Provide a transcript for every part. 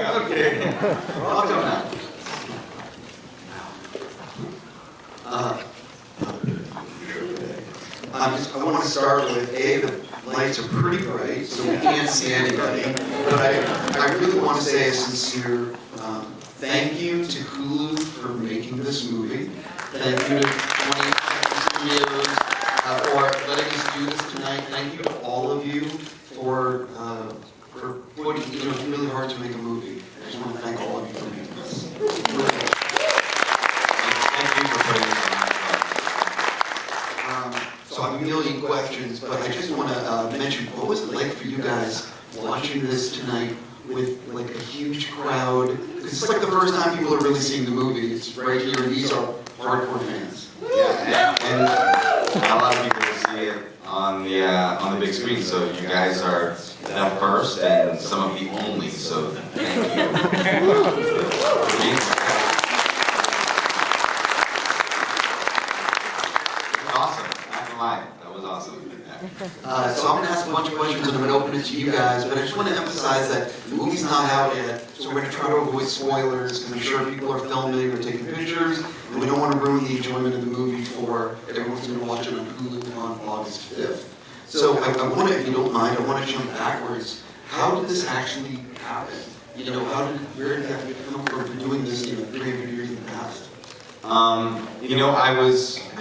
Okay. Welcome now. I want to start with, the lights are pretty bright, so we can't see anybody. But I really want to say a sincere thank you to Hulu for making this movie. Thank you to 20 studios for letting us do this tonight. Thank you to all of you for putting, it's really hard to make a movie. I just want to thank all of you for making this. Thank you for putting this on. So I have a million questions, but I just want to mention, what was it like for you guys watching this tonight with like a huge crowd? It's like the first time people are really seeing the movie. It's right here, and these are hardcore fans. Yeah, and a lot of people will see it on the big screen, so you guys are the first and some of the only, so thank you. Awesome, not gonna lie, that was awesome. So I'm going to ask a bunch of questions and I'm going to open it to you guys, but I just want to emphasize that the movie's not out yet, so we're going to try to avoid spoilers, because I'm sure people are filming or taking pictures, and we don't want to ruin the enjoyment of the movie for everyone who's going to watch it on Hulu on August 5th. So I want to, if you don't mind, I want to jump backwards. How did this actually happen? Where did that come from for doing this 300 years in the past? I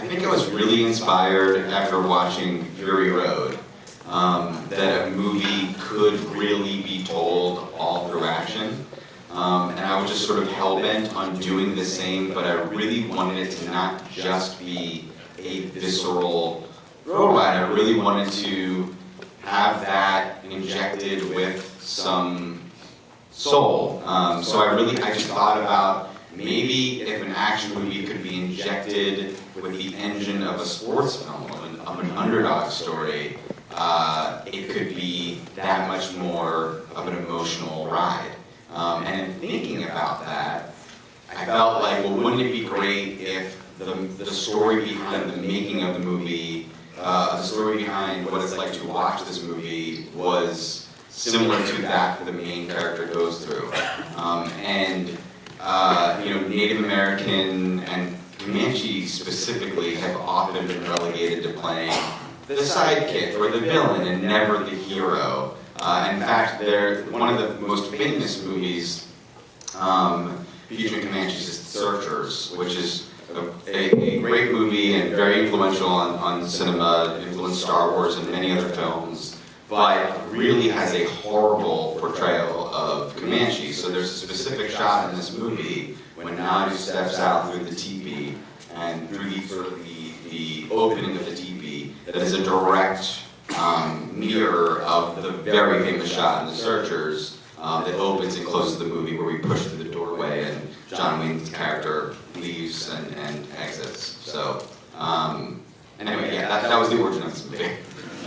think I was really inspired after watching Fury Road, that a movie could really be told all through action. And I was just sort of hell-bent on doing the same, but I really wanted it to not just be a visceral road ride. I really wanted to have that injected with some soul. So I just thought about maybe if an action movie could be injected with the engine of a sports film, of an underdog story, it could be that much more of an emotional ride. And in thinking about that, I felt like, well, wouldn't it be great if the story behind the making of the movie, the story behind what it's like to watch this movie was similar to that the main character goes through. Native American and Comanche specifically have often been relegated to playing the sidekick or the villain and never the hero. In fact, one of the most famous movies featuring Comanches is Searchers, which is a great movie and very influential on cinema, influenced Star Wars and many other films, but really has a horrible portrayal of Comanche. So there's a specific shot in this movie when Naru steps out through the teepee and through the opening of the teepee that is a direct mirror of the very famous shot in The Searchers that opens and closes the movie where we push through the doorway and John Wayne's character leaves and exits. So anyway, yeah, that was the origin of this movie.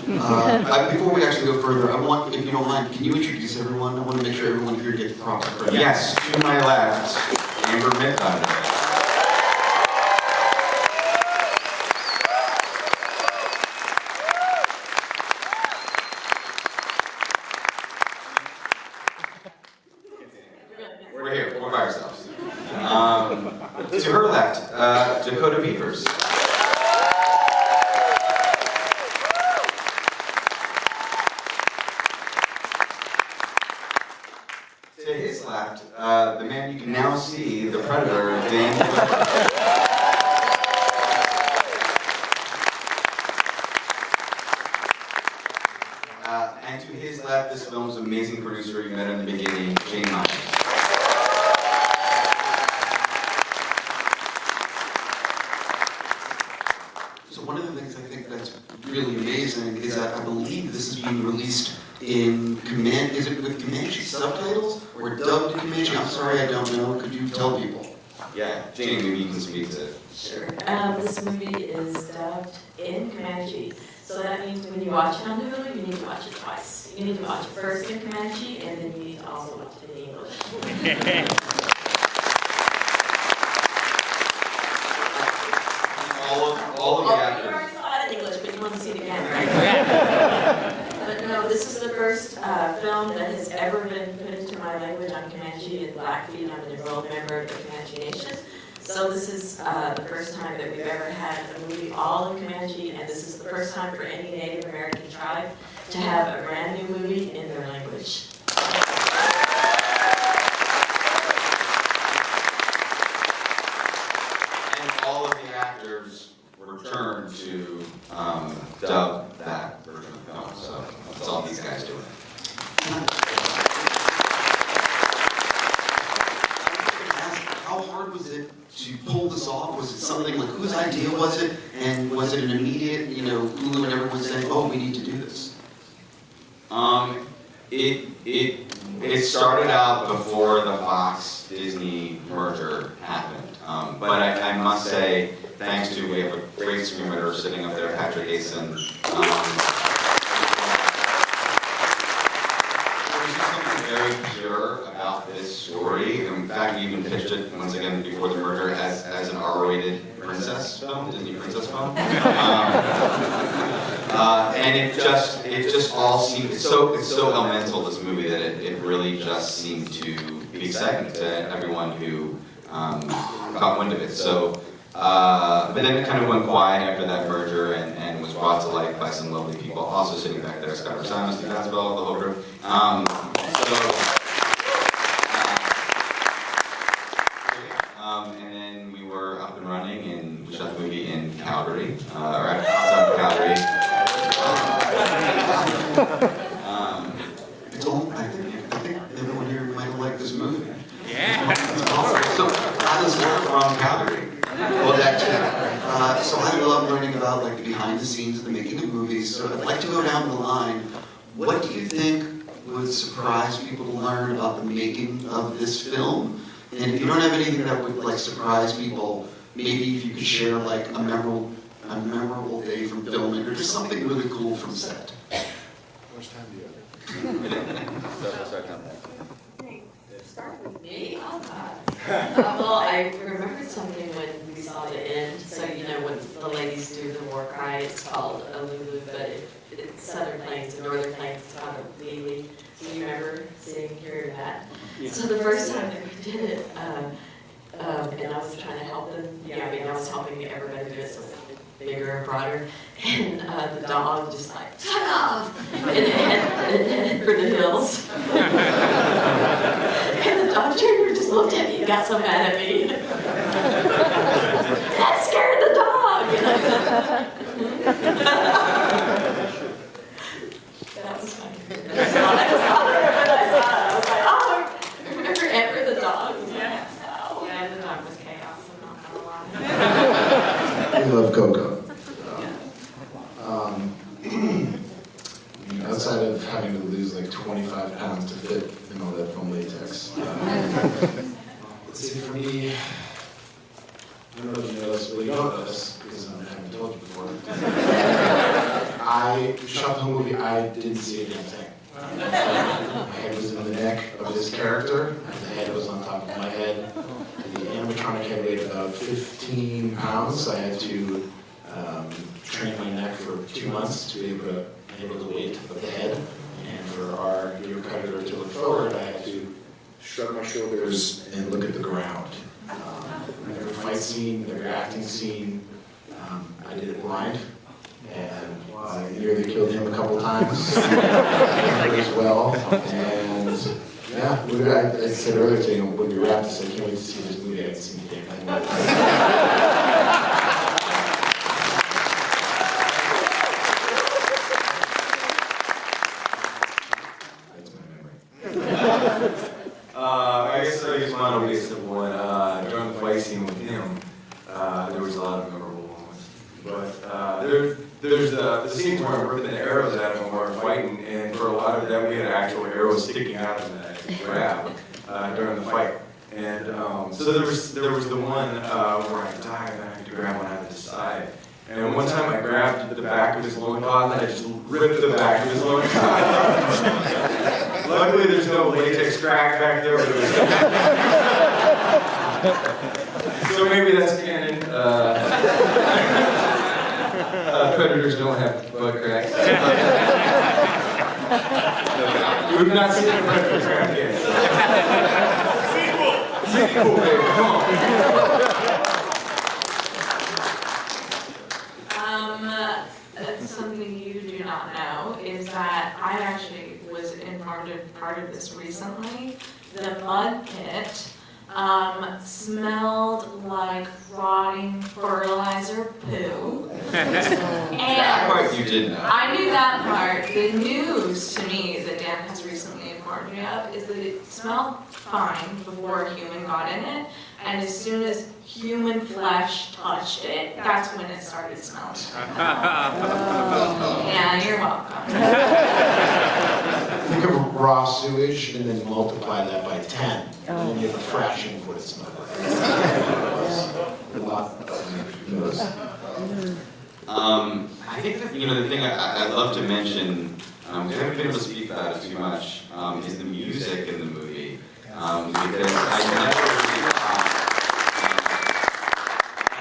Before we actually go further, I want, if you don't mind, can you introduce everyone? I want to make sure everyone here gets proper credit. Yes, to my left, Amber Midthunder. We're here, we're by ourselves. To her left, Dakota Beavers. To his left, the man you can now see, the Predator, Dan DiLiegro. And to his left, this film's amazing producer you met in the beginning, Jhane Myers. So one of the things I think that's really amazing is that I believe this is being released in is it with Comanche subtitles or dubbed Comanche? I'm sorry, I don't know. Could you tell people? Yeah, Jhane, maybe you can speak to it. Sure. This movie is dubbed in Comanche. So that means when you watch it on Hulu, you need to watch it twice. You need to watch it first in Comanche, and then you need to also watch it in English. all of the actors. You already saw it in English, but you want to see it again, right? But no, this is the first film that has ever been put into my language on Comanche and Blackfeet. I'm an enrolled member of the Comanche Nation. So this is the first time that we've ever had a movie all in Comanche, and this is the first time for any Native American tribe to have a brand new movie in their language. And all of the actors returned to dub that version of the film, so that's all these guys doing. How hard was it to pull this off? Was it something like, whose idea was it? And was it an immediate, Hulu and everyone saying, oh, we need to do this? It started out before the Fox Disney merger happened, but I must say, thanks to, we have a great screenwriter sitting up there, Patrick Asen. There's just something very pure about this story. In fact, we even pitched it once again before the merger as an R-rated princess film, Disney princess film. And it just all seemed, it's so elemental, this movie, that it really just seemed to be exciting to everyone who got wind of it. So, but then it kind of went quiet after that merger and was brought to life by some lovely people, also sitting back there, Scott Rosano, Steve Asbell, the whole group. And then we were up and running, and we shot the movie in Calgary, or outside of Calgary. I think everyone here might have liked this movie. Yeah. So I was from Calgary. Well, that too. So I love learning about the behind the scenes of the making of movies. So I'd like to go down the line. What do you think would surprise people to learn about the making of this film? And if you don't have anything that would surprise people, maybe if you could share a memorable day from filming, or just something really cool from set. How much time do you have? Start with me? Oh, God. Well, I remembered something when we saw the end. So, when the ladies do the war cry, it's called a Lulu, but it's Southern Plains and Northern Plains, it's called a Lili. Do you remember hearing that? Yeah. So the first time that we did it, and I was trying to help them, I was helping everybody do it, so bigger and broader, and the dog just tuck off, and head for the hills. And the dog trainer just looked at me and got so mad at me. That scared the dog! And I said, that was funny. I was like, oh, remember Amber the dog? Yeah. Yeah, the dog was chaos, I'm not gonna lie. We love Coco. Outside of having to lose 25 pounds to fit in all that foam latex. Let's see, for me, I don't know if you know this, well, you don't know this, because I haven't told you before. I shot the whole movie, I didn't see a damn thing. My head was in the neck of this character, the head was on top of my head. The animatronic head weighed about 15 pounds, so I had to train my neck for 2 months to be able to handle the weight of the head. And for our video cutter to look forward, I had to shrug my shoulders and look at the ground. Every fight scene, every acting scene, I did it blind. And I nearly killed him a couple times as well. And yeah, I said earlier today, when we wrapped this, I can't wait to see this movie. I haven't seen the damn thing. I guess mine will be a simple one. During the fight scene with him, there was a lot of memorable moments. But there's the scenes where I'm ripping the arrows at him when we're fighting, and for a lot of that we had actual arrows sticking out of that grab during the fight. And so there was the one where I dive and I had to grab one out of the side. And one time I grabbed the back of his loincloth and I just ripped the back of his loincloth. Luckily, there's no latex crack back there. But so maybe that's canon. Predators don't have butt cracks. We've not seen the Predator trap yet. Sequel, baby, come on. Something you do not know is that I actually was informed of part of this recently. The mud pit smelled like rotting fertilizer poo. That part you did know. I knew that part. The news to me that Dan has recently informed me of is that it smelled fine before a human got in it, and as soon as human flesh touched it, that's when it started smelling. Yeah, you're welcome. Think of raw sewage and then multiply that by 10, and then you have a fraction of what it smelled like. A lot of those. I think that, the thing I'd love to mention, because I haven't been able to speak about it too much, is the music in the movie. Because I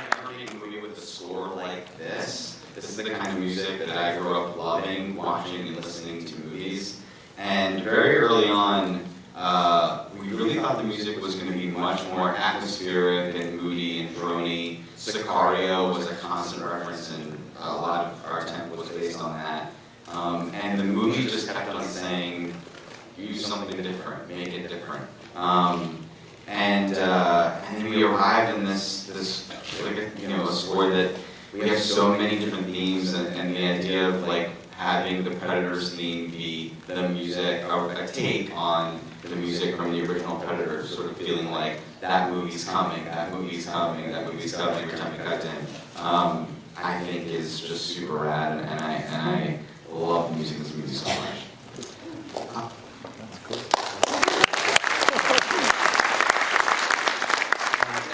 never made a movie with a score like this. This is the kind of music that I grew up loving, watching and listening to movies. And very early on, we really thought the music was going to be much more atmospheric and moody and droney. Sicario was a constant reference, and a lot of our attempt was based on that. And the movie just kept on saying, use something different, make it different. And then we arrived in this a score that we have so many different themes, and the idea of like having the Predator's theme be the music, or a take on the music from the original Predator, sort of feeling like that movie's coming, that movie's coming, that movie's coming every time we cut in. I think is just super rad, and I love the music of this movie so much.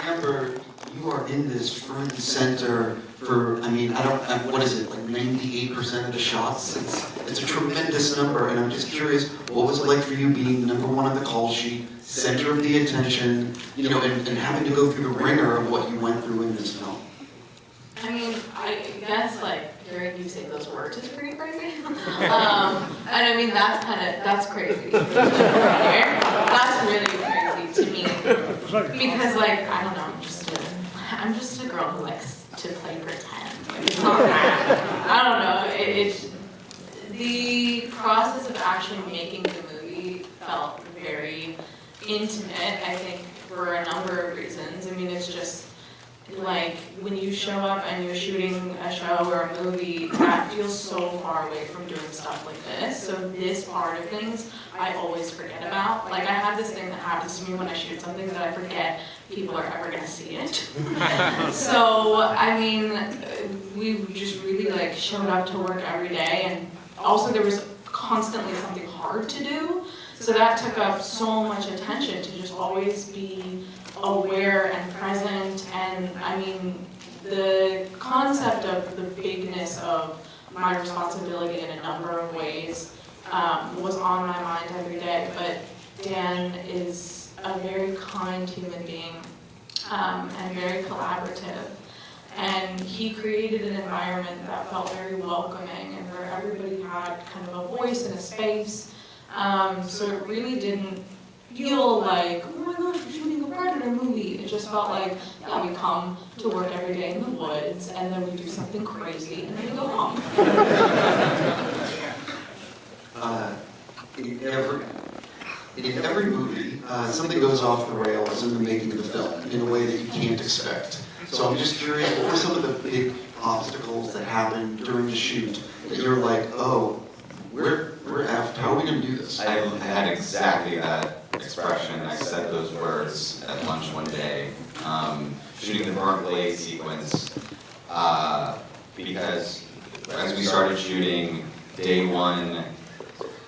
Amber, you are in this front and center for, what is it, like 98% of the shots? It's a tremendous number, and I'm just curious, what was it like for you being number one on the call sheet, center of the attention, and having to go through the ringer of what you went through in this film? I mean, I guess, hearing you say those words is pretty crazy. That's crazy. That's really crazy to me. Because, I don't know, I'm just a girl who likes to play pretend. It's not that. I don't know. The process of actually making the movie felt very intimate, I think, for a number of reasons. It's just, when you show up and you're shooting a show or a movie, that feels so far away from doing stuff like this. So this part of things, I always forget about. I have this thing that happens to me when I shoot something that I forget people are ever gonna see it. So, we just really showed up to work every day, and also there was constantly something hard to do. So that took up so much attention to just always be aware and present, and the concept of the bigness of my responsibility in a number of ways was on my mind every day. But Dan is a very kind human being and very collaborative, and he created an environment that felt very welcoming and where everybody had kind of a voice and a space. So it really didn't feel like, oh my gosh, we're shooting a Predator movie. It just felt like, yeah, we come to work every day in the woods, and then we do something crazy, and then we go home. In every movie, something goes off the rails in the making of the film in a way that you can't expect. So I'm just curious, what were some of the big obstacles that happened during the shoot that you're like, oh, we're effed, how are we going to do this? I had exactly that expression. I said those words at lunch one day, shooting the burnt blade sequence, because as we started shooting, day one,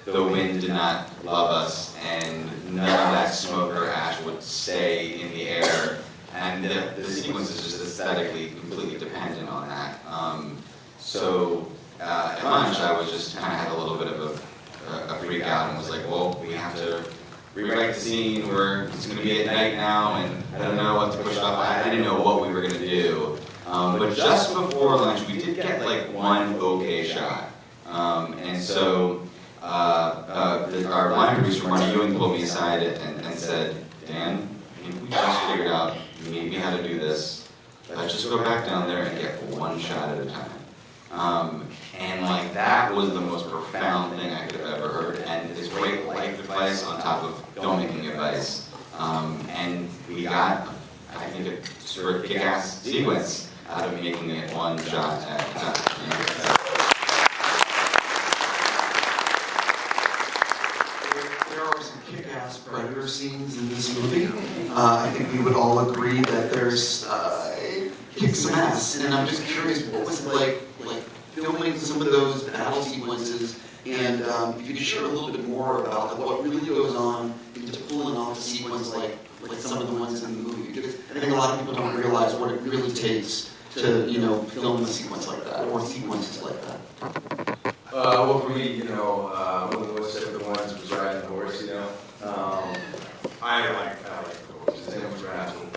the wind did not love us, and none of that smoke or ash would stay in the air, and the sequence is just aesthetically completely dependent on that. So at lunch, I was just kind of had a little bit of a freak out and was like, well, we have to rewrite the scene, it's going to be at night now, and I don't know what to push off. I didn't know what we were going to do. But just before lunch, we did get one okay shot. And so our line producer, Marty Ewing, pulled me aside and said, Dan, I think we just figured out maybe how to do this. Let's just go back down there and get one shot at a time. And like that was the most profound thing I could have ever heard, and it's great life advice on top of filmmaking advice. And we got, I think, a sort of kick-ass sequence out of making it one shot at a time. There are some kick-ass predator scenes in this movie. I think we would all agree that there's it kicks some ass, and I'm just curious, what was it like filming some of those battle sequences, and if you could share a little bit more about what really goes on into pulling off a sequence like some of the ones in the movie, because I think a lot of people don't realize what it really takes to, film a sequence like that, or sequences like that. Well, for me, one of the most difficult ones was riding the horse, I like the horse, his name was Rattle.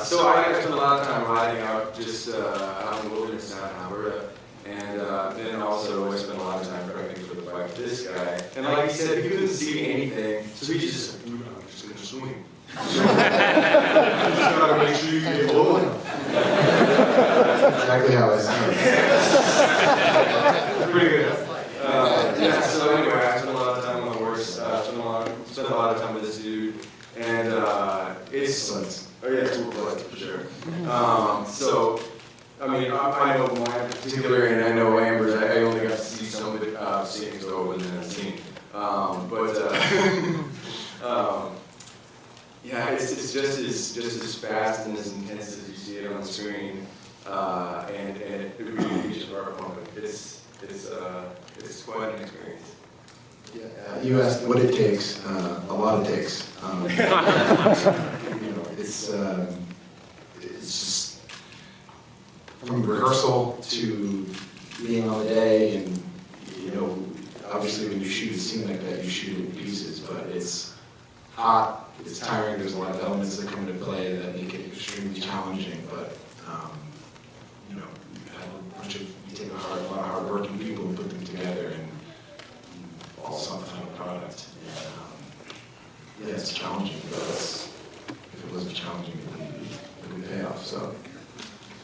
So I spent a lot of time riding out just out in the wilderness down in Alberta, and then also I spent a lot of time prepping for the fight with this guy. And like he said, he couldn't see anything, so he just said, I'm just going to swing. You just gotta make sure you get low enough. That's exactly how I sound. Pretty good. So anyway, I spent a lot of time on the horse, spent a lot of time with this dude, and it's stunts. Oh yeah, it's blood for sure. So, I mean, I know mine in particular, and I know Amber's. I only got to see some of it, seeing so within that scene. Yeah, it's just as fast and as intense as you see it on the screen, and it really gets your heart pumping. It's quite an experience. Yeah, you asked what it takes. A lot of takes. It's just from rehearsal to being on the day, and obviously when you shoot a scene like that, you shoot it in pieces. But it's hot, it's tiring. There's a lot of elements that come into play that make it extremely challenging. But you take a lot of hardworking people and put them together, and all saw the final product. And, yeah, it's challenging, but if it wasn't challenging, it would pay off. So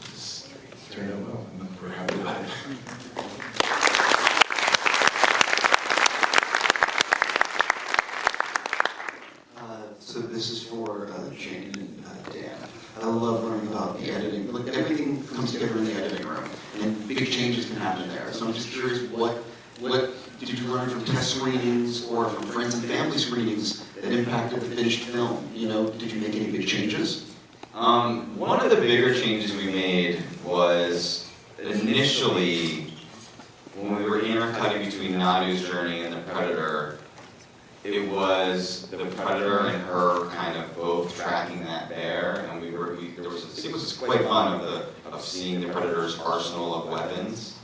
it's turned out well, and we're happy about it. So this is for Jhane and Dan. I love learning about the editing. Like, everything comes together in the editing room, and big changes can happen there. So I'm just curious, what did you learn from test screenings or from friends and family screenings that impacted the finished film? Did you make any big changes? One of the bigger changes we made was initially when we were intercutting between Naru's journey and the Predator. It was the Predator and her kind of both tracking that bear, and there was a sequence that's quite fun of seeing the Predator's arsenal of weapons.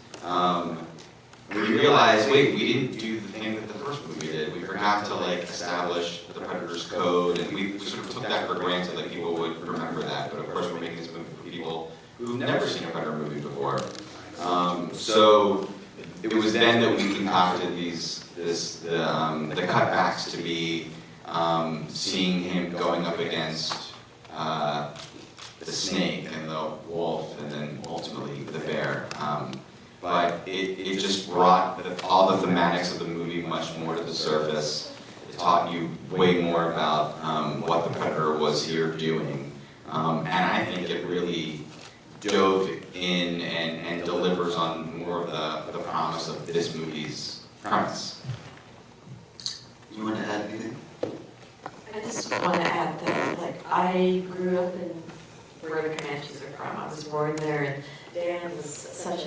We realized, wait, we didn't do the thing that the first movie did. We forgot to establish the Predator's code, and we sort of took that for granted that people would remember that. But of course, we're making this movie for people who've never seen a Predator movie before. So it was then that we concocted the cutbacks to be seeing him going up against the snake and the wolf, and then ultimately the bear. But it just brought all the thematics of the movie much more to the surface. It taught you way more about what the Predator was here doing. And I think it really dove in and delivers on more of the promise of this movie's premise. You want to add anything? I just want to add that, I grew up in where the Comanches are from. I was born there, and Dan was such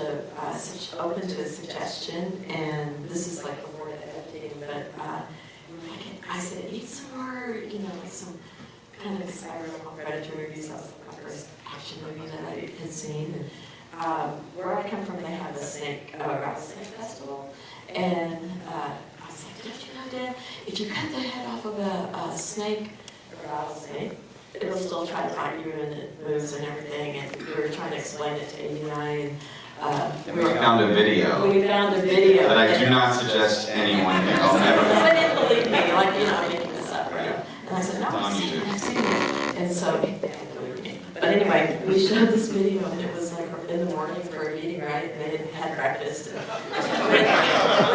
open to a suggestion, and this is before the editing, but I said, eat some more, some kind of inspired on Predator movies. That was my first action movie that I had seen. And where I come from, they have a rattlesnake festival, and I was like, don't you know, Dad, if you cut the head off of a snake, a rattlesnake, it'll still try to bite you, and it moves and everything. And we were trying to explain it to Amy and I, We found a video We found a video. that I do not suggest anyone here. I'll never. Because they didn't believe me, like, I'm making this up, right? And I said, no, It's on I've seen it, YouTube. I've seen it. And so they didn't believe me. But anyway, we showed this video and it was like in the morning for a meeting, right? And they hadn't had breakfast. And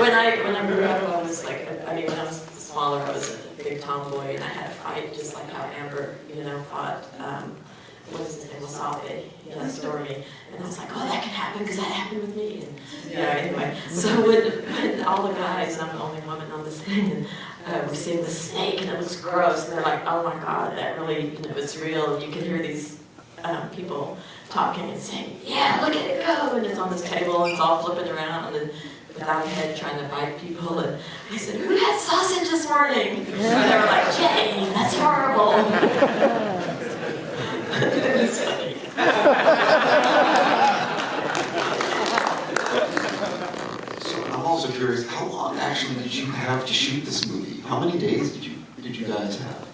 when I grew up, I was like, when I was smaller, I was a big tomboy and I had a fight, just like how Amber, fought, what is his name, Taabe, that story. And I was like, oh, that can happen because that happened with me. And anyway, so when all the guys, and I'm the only woman on this thing, and we see the snake and it looks gross, and they're like, oh my God, that really, it's real. You can hear these people talking and saying, yeah, look at it go. And it's on this table and it's all flipping around and without a head trying to bite people. And I said, who had sausage this morning? And they were like, Jhane, that's horrible. It was funny. So I'm also curious, how long actually did you have to shoot this movie? How many days did you guys have?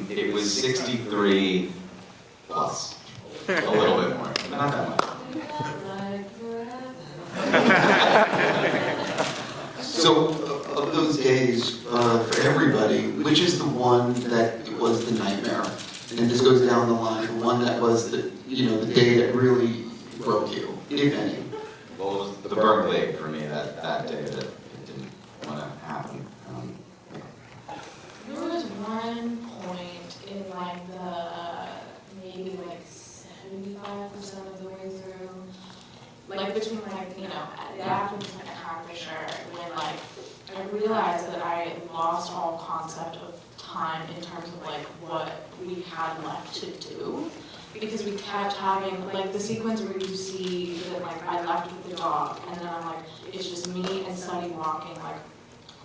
It was 63 plus. A little bit more, but not that much. So of those days, for everybody, which is the one that was the nightmare? And this goes down the line, the one that was the day that really broke you, if any. Well, it was the burnt leg for me that day that it didn't want to happen. There was one point in maybe 75% of the way through, between the afternoon and after when I realized that I lost all concept of time in terms of what we had left to do. Because we kept having, the sequence where you see that, I left with the dog, and then I'm it's just me and Sunny walking,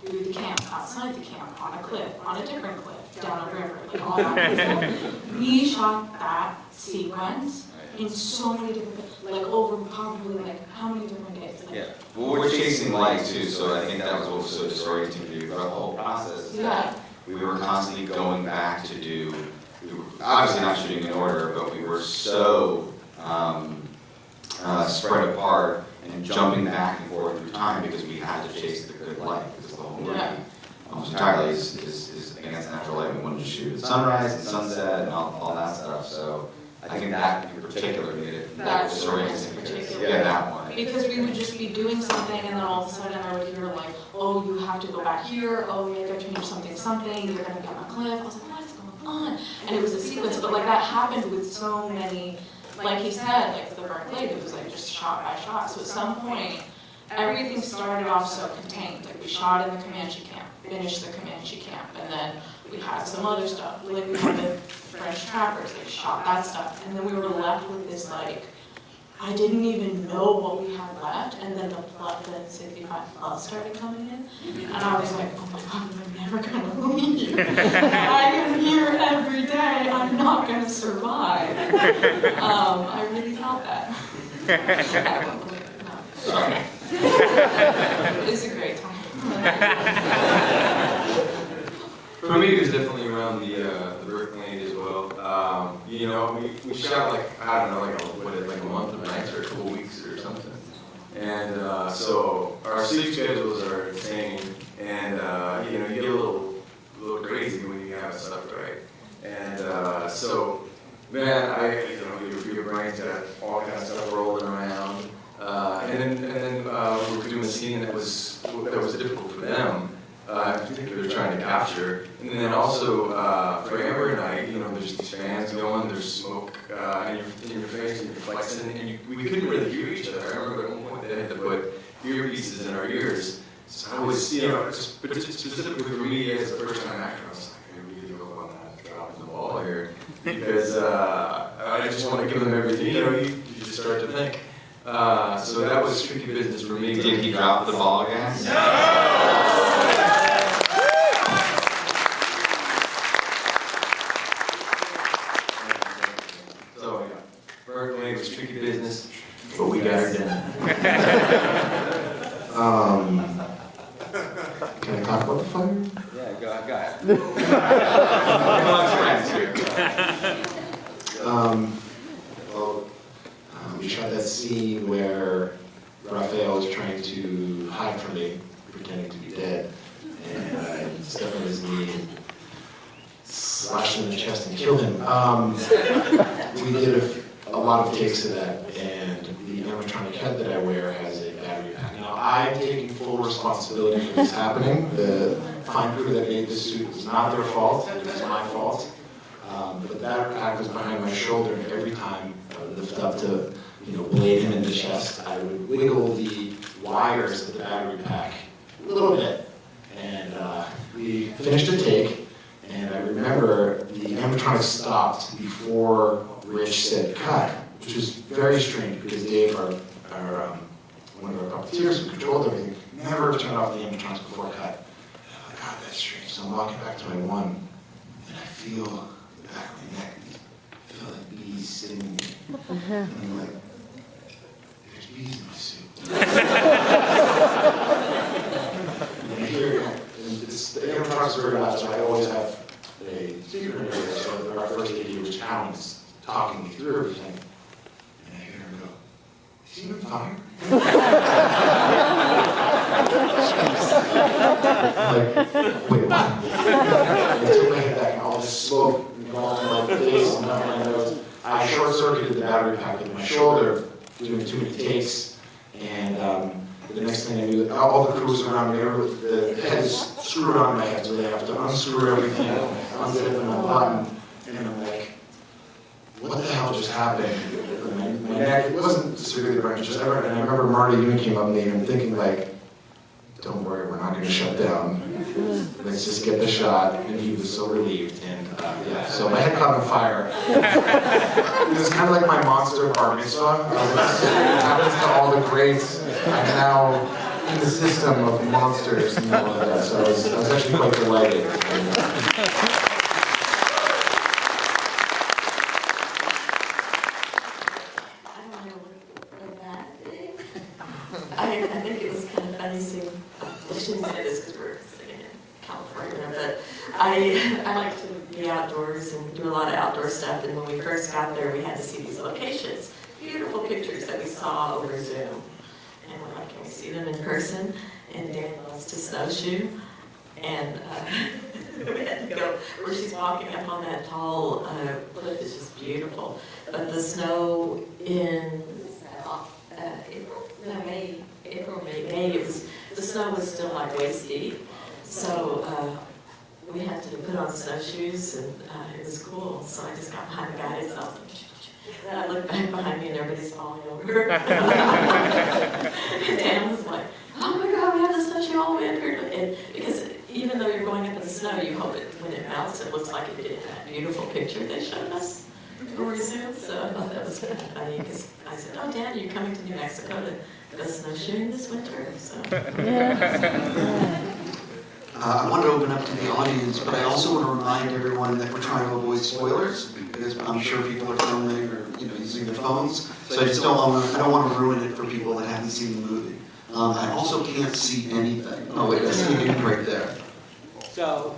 through the camp, outside the camp, on a cliff, on a different cliff, down a river, all that. We shot that sequence in so many different, over probably, how many different days? Yeah. Well, we're chasing light too, so I think that was what was so disorienting for you throughout the whole process. Yeah. We were constantly going back to do, we were obviously not shooting in order, but we were so spread apart and jumping back and forth through time because we had to chase the good light, because the whole movie almost entirely is against natural light. We wanted to shoot at sunrise and sunset and all that stuff, so I think that in particular made it disorienting because, that one. Because we would just be doing something and then all of a sudden I would hear oh, you have to go back here, oh, you have to change something, you're gonna get on a cliff. I was like, what is going on? And it was a sequence, but that happened with so many, he said, for the burnt leg, it was just shot by shot. So at some point, everything started off so contained. We shot in the Comanche camp, finished the Comanche camp, and then we had some other stuff. We had the French trappers, they shot that stuff. And then we were left with this I didn't even know what we had left, and then the 65 plus started coming in, and I was like, oh my God, I'm never gonna leave. I am here every day, I'm not gonna survive. I really felt that. Sorry. It's a great time. For me, it was definitely around the Brick Lane as well. We shot I don't know, a month of nights or a couple weeks or something. And so our sleep schedules are insane, and you get a little crazy when you have stuff right. And so, man, your brain's got all kinds of stuff rolling around. And then we were doing a scene that was difficult for them. I think they were trying to capture. And then also, for Amber and I, there's these fans going, there's smoke in your face, and you're flexing, and we couldn't really hear each other. I remember at one point they had to put earpieces in our ears. So I was, specifically for me as a first-time actor, I was like, I really hope I'm not dropping the ball here. Because I just want to give them everything, you just start to think. So that was tricky business for me. Did he drop the ball, guys? So yeah, Berkeley was tricky business, but we got her done. Can I talk about the fire? Yeah, go ahead. Amongst friends here. Well, We shot that scene where Raphael was trying to hide from me, pretending to be dead, and I stepped on his knee and slashed him in the chest and killed him. We did a lot of takes of that, and the animatronic head that I wear has a battery pack. Now, I'm taking full responsibility for this happening. The fine crew that made this suit was not their fault, it was my fault. But the battery pack was behind my shoulder, and every time I would lift up to, blade him in the chest, I would wiggle the wires of the battery pack a little bit. And we finished a take, and I remember the animatronic stopped before Rich said cut, which was very strange because Dave, one of our puppeteers who controlled everything, never turned off the animatronics before cut. And I'm like, God, that's strange. So I'm walking back to my one, and I feel the back of my neck, I feel like bees stinging me. And I'm like, there's bees in my suit. And I hear it, and the animatronics are very loud, so I always have a speaker in there, so our first AD, Rich Allen's talking me through everything. And I hear him go, is he on fire? I'm like, wait, what? And I took my head back and all this smoke going from my face and down my nose. I short-circuited the battery pack with my shoulder, doing too many takes, and the next thing I knew, all the crews around me, the head is screwed on my head, so they have to unscrew everything, unzip and unbutton, and I'm like, what the hell just happened? My neck, it wasn't severely burnt, just ever, and I remember Marty Yoon came up to me and I'm thinking like, don't worry, we're not going to shut down. Let's just get the shot. And he was so relieved. And yeah, so my head caught on fire. It was kind of like my monster bar mitzvah. It happens to all the greats. I'm now in the system of monsters and all of that. So I was actually quite delighted. I think it was kind of funny seeing, I shouldn't say this because we're sitting in California, but I like to be outdoors and do a lot of outdoor stuff, and when we first got there, we had to see these locations, beautiful pictures that we saw over Zoom, and we're like, can we see them in person? And Dan loves to snowshoe, and we had to go where she's walking up on that tall cliff is just beautiful, but the snow in May, the snow was still like waist deep, so we had to put on snowshoes, and it was cool. So I just got behind the guys, and I was like, then I looked back behind me, and everybody's falling over. And Dan was like, oh my God, we have the snowshoe all the way up here. And because even though you're going up in the snow, you hope it, when it melts, it looks like it did in that beautiful picture they showed us over Zoom. So I thought that was kind of funny, because I said, oh, Dan, you're coming to New Mexico to go snowshoeing this winter. So. I wanted to open up to the audience, but I also want to remind everyone that we're trying to avoid spoilers, because I'm sure people are filming or using their phones. So I just don't want to ruin it for people that haven't seen the movie. I also can't see anything. Oh wait, I see you right there. So,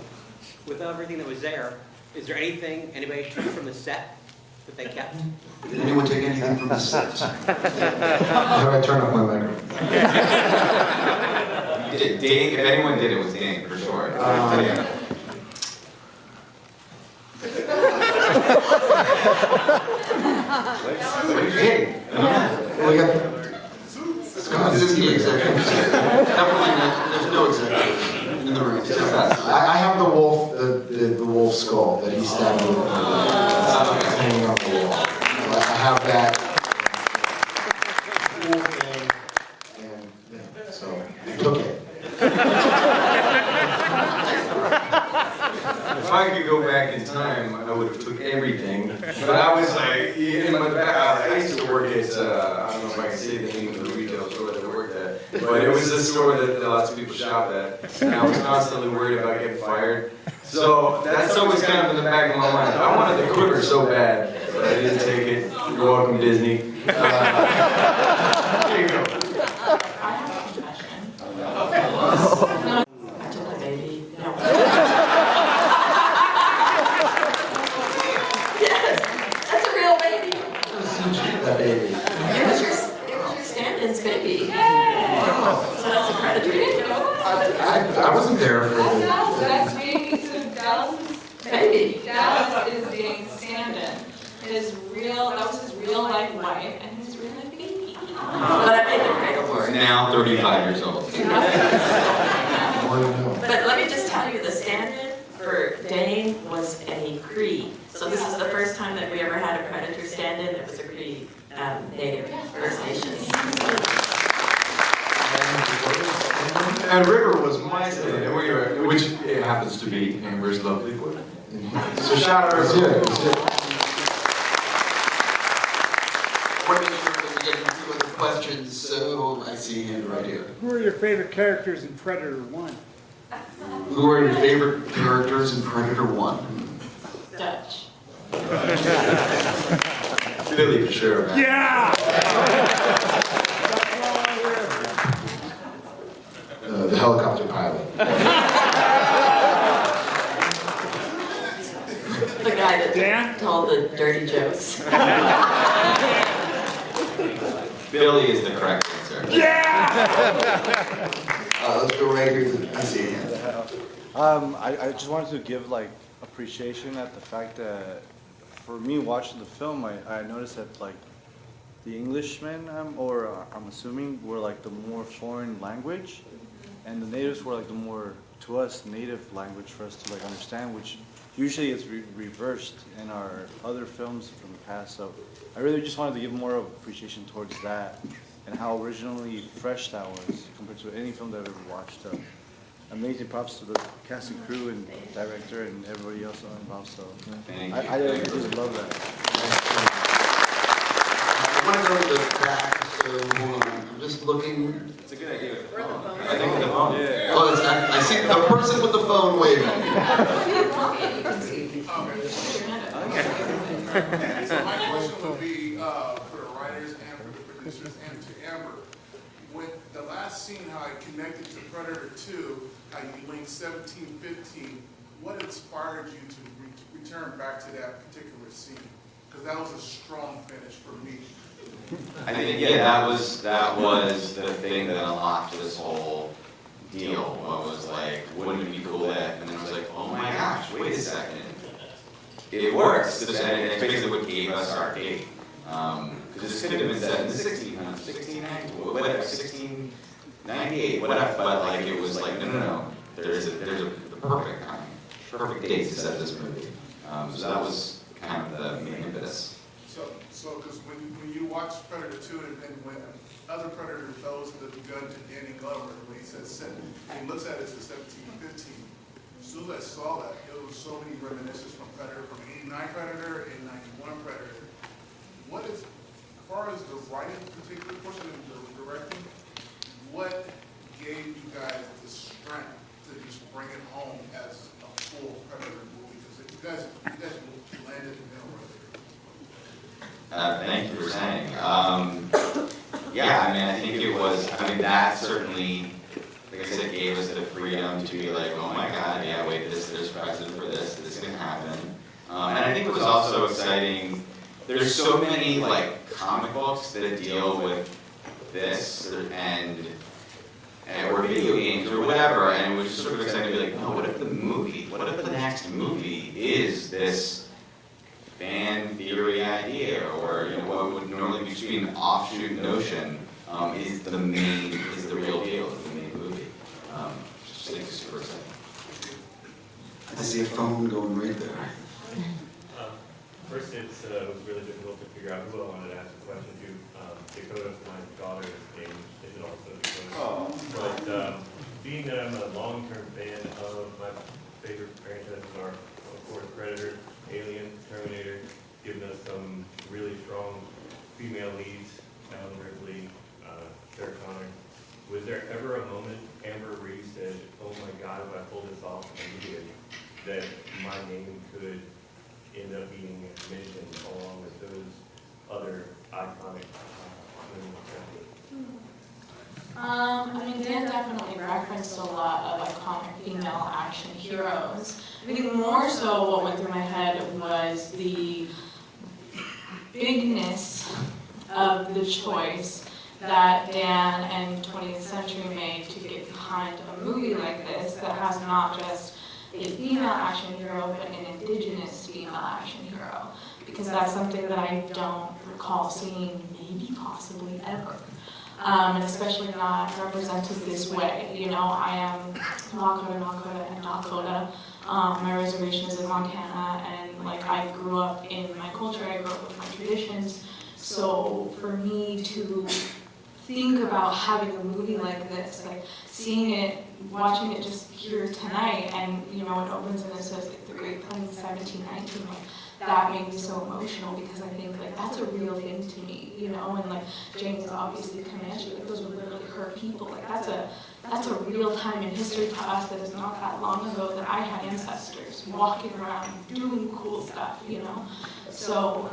with everything that was there, is there anything anybody took from the set that they kept? Did anyone take anything from the set? How do I turn off my microphone? Dane, if anyone did, it was Dane, for sure. Hey, we got. This is the executive. Definitely not, there's no executive in the room. I have the wolf, the wolf skull that he's standing hanging on the wall. I have that wolf thing, and yeah, so I took it. If I could go back in time, I would have took everything. But I was like, in my back, I used to work at, I don't know if I can say the name of the retail store that I worked at, but it was a store that lots of people shopped at. And I was constantly worried about getting fired. So that's always kind of in the back of my mind. I wanted the quiver so bad, but I didn't take it. You're welcome, Disney. Here you go. I have a confession. I took my baby. No. Yes, that's a real baby. That baby. wasn't there for the. That's being, so Dallas Baby. Dallas is being stand-in. That was his real life wife and his real life baby. But I made the great He's award. now 35 years old. More to know. But let me just tell you, the stand-in for Dane was a Cree. So this is the first time that we ever had a Predator stand-in. It was a Cree native First Nations. And River was my stand-in, which it happens to be Amber's lovely boy. So shout out to him. I want to make sure that we get into other questions, so I see a hand right here. Who are your favorite characters in Predator 1? Who are your favorite characters in Predator 1? Dutch. Billy for sure, man. Yeah! The helicopter pilot. The guy that Dan? told the dirty jokes. Billy is the correct answer. Let's go right here to I see a hand. I just wanted to give like appreciation at the fact that for me watching the film, I noticed that like the Englishmen, I'm assuming, were like the more foreign language, and the natives were like the more, to us, native language for us to like understand, which usually is reversed in our other films from the past. So I really just wanted to give more of appreciation towards that and how originally fresh that was compared to any film that I've ever watched. Amazing props to the cast and crew and director and everybody else involved. So Thank you. I just love that. I want to go to the back, so hold on. I'm just looking. It's a good idea. I think the phone. Oh, I see the person with the phone waving. So my question would be for the writers and for the producers and to Amber. With the last scene, how it connected to Predator 2, how you linked 1715, what inspired you to return back to that particular scene? Because that was a strong finish for me. I think, yeah, that was the thing that unlocked this whole deal. What was like, wouldn't it be cool if? And then I was like, oh my gosh, wait a second. It works. And it's basically what gave us our date. Because this could have been set in the 1600s, 1698, whatever. But like, it was like, no. There's a perfect time, perfect date to set this movie. So that was kind of the main impetus. So because when you watch Predator 2 and when other Predator throws the gun to Danny Glover, when he says, he looks at it as 1715. As soon as I saw that, there was so many reminiscences from Predator, from 89 Predator and 91 Predator. What is, as far as the writing particular portion and the directing, what gave you guys the strength to just bring it home as a full Predator movie? Because you guys landed the middle right there. Thank you for saying. Yeah, I mean, I think it was, that certainly, like I said, gave us the freedom to be like, oh my God, yeah, wait, there's precedent for this can happen. And I think it was also exciting, there's so many like comic books that deal with this and or video games or whatever, and it was just sort of exciting to be like, no, what if the next movie is this fan theory idea, or what would normally just be an offshoot notion, is the real deal, is the main movie. Just think it's super exciting. I see a phone going right there. First, it was really difficult to figure out who I wanted to ask the question to. Dakota, my daughter's name is also Dakota. But being that I'm a long-term fan of my favorite franchises are, of course, Predator, Alien, Terminator, giving us some really strong female leads, Alan Ripley, Sarah Connor. Was there ever a moment, Amber, where you said, oh my God, if I pull this off, I did, that my name could end up being mentioned along with those other iconic women? Dan definitely referenced a lot of iconic female action heroes. I think more so what went through my head was the bigness of the choice that Dan and 20th Century made to get behind a movie like this that has not just a female action hero, but an indigenous female action hero. Because that's something that I don't recall seeing, maybe possibly ever. And especially not represented this way. You know, I am Lakota and Dakota. My reservation is in Montana, and like I grew up in my culture, I grew up with my traditions. So for me to think about having a movie like this, like seeing it, watching it just here tonight, and you know, it opens and it says like the Great Plains 1719, like that made me so emotional because I think like that's a real thing to me, you know, and like Jhane is obviously Comanche, like those were literally her people, like that's a real time in history to us that is not that long ago that I had ancestors walking around doing cool stuff, you know. So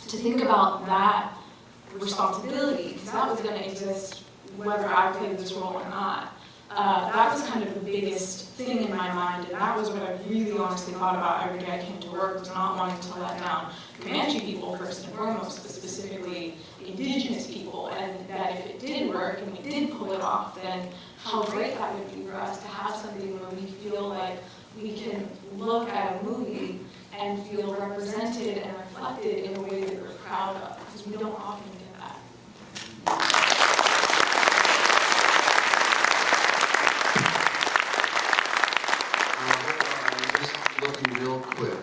to think about that responsibility, because that was going to exist whether I played this role or not. That was kind of the biggest thing in my mind, and that was what I really honestly thought about every day I came to work, was not wanting to let down Comanche people first and foremost, but specifically indigenous people, and that if it did work and we did pull it off, then how great that would be for us to have something where we feel like we can look at a movie and feel represented and reflected in a way that we're proud of, because we don't often get that. Looking real quick.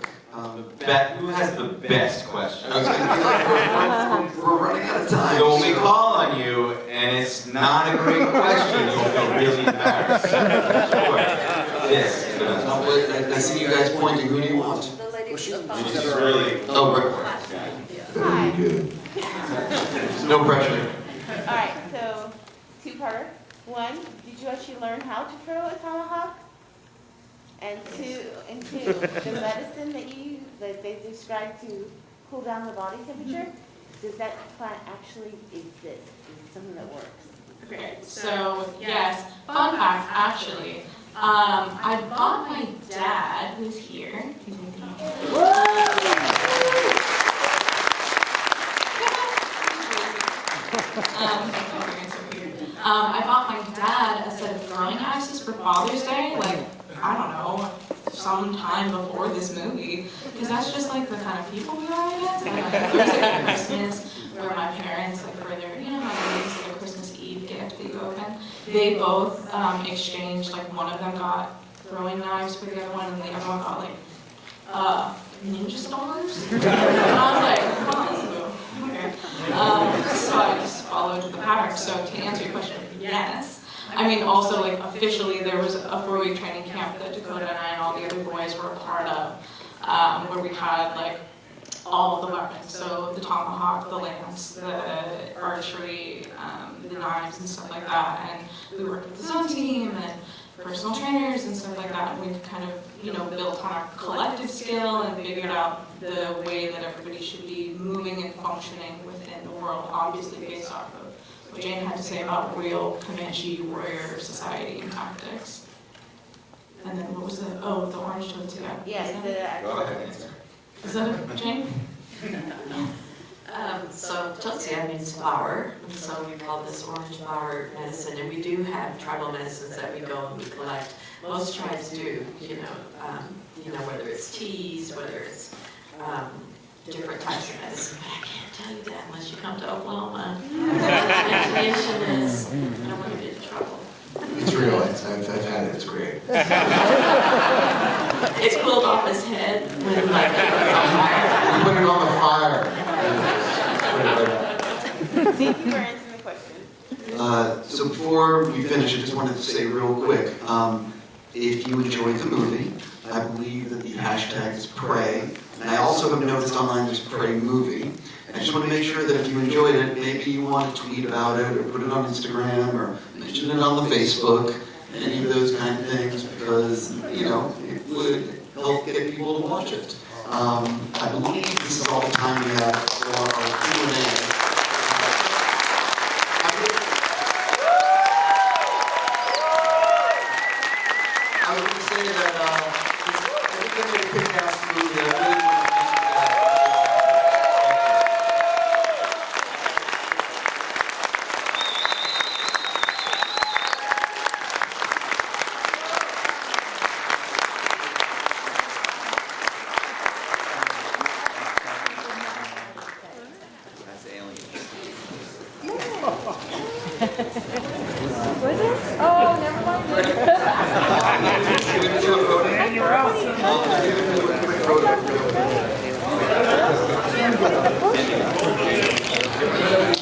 Who has the best question? I was gonna be like, we're running out of time. So when we call on you and it's not a great question, you'll feel really embarrassed. Sure. Yes. I see you guys pointing. Who do you want? The lady with the She's phone. really. Oh, very good. No pressure. All right, so two-parter. One, did you actually learn how to throw a tomahawk? And two, the medicine that they described to cool down the body temperature, does that plant actually exist? Is it something that works? Okay, so yes, fun fact actually, I bought my dad, who's here. I bought my dad a set of throwing axes for Father's Day, like, I don't know, sometime before this movie, because that's just like the kind of people we are, I guess. Like, there's like a Christmas where my parents, like for their, you know, my parents, like a Christmas Eve gift that you open, they both exchanged, like one of them got throwing knives for the other one, and the other one got like ninja stars. And I was like, oh, okay. So I just followed the pattern. So to answer your question, yes. I mean, also, like, officially, there was a 4-week training camp that Dakota and I and all the other boys were a part of, where we had, like, all of the weapons. So the tomahawk, the lance, the archery, the knives and stuff like that. And we worked with the zone team and personal trainers and stuff like that. And we've kind of, you know, built on our collective skill and figured out the way that everybody should be moving and functioning within the world, obviously based off of what Jhane had to say about real Comanche warrior society and tactics. And then what was the orange toad together? Yeah, Go ahead. Is that it, Jhane? So Totsia means flower, and so we call this orange flower medicine, and we do have tribal medicines that we go and we collect. Most tribes do, you know, whether it's teas, whether it's different types of medicine, but I can't tell you that unless you come to Oklahoma. Imagination is, I don't want to get in trouble. It's real, I've had it, it's great. It's cooled off his head when like it's on fire. You put it on the fire. Thank you for answering the question. So before we finish, I just wanted to say real quick, if you enjoyed the movie, I believe that the hashtag is pray. And I also have noticed online there's pray movie. I just want to make sure that if you enjoyed it, maybe you want to tweet about it or put it on Instagram or mention it on the Facebook, any of those kind of things, because, you know, it would help get people to watch it. I believe this is all the time we have for our Q&A. I was going to say that I think I'm going to pick out some movie. I really want to thank you And you're out. Quick road.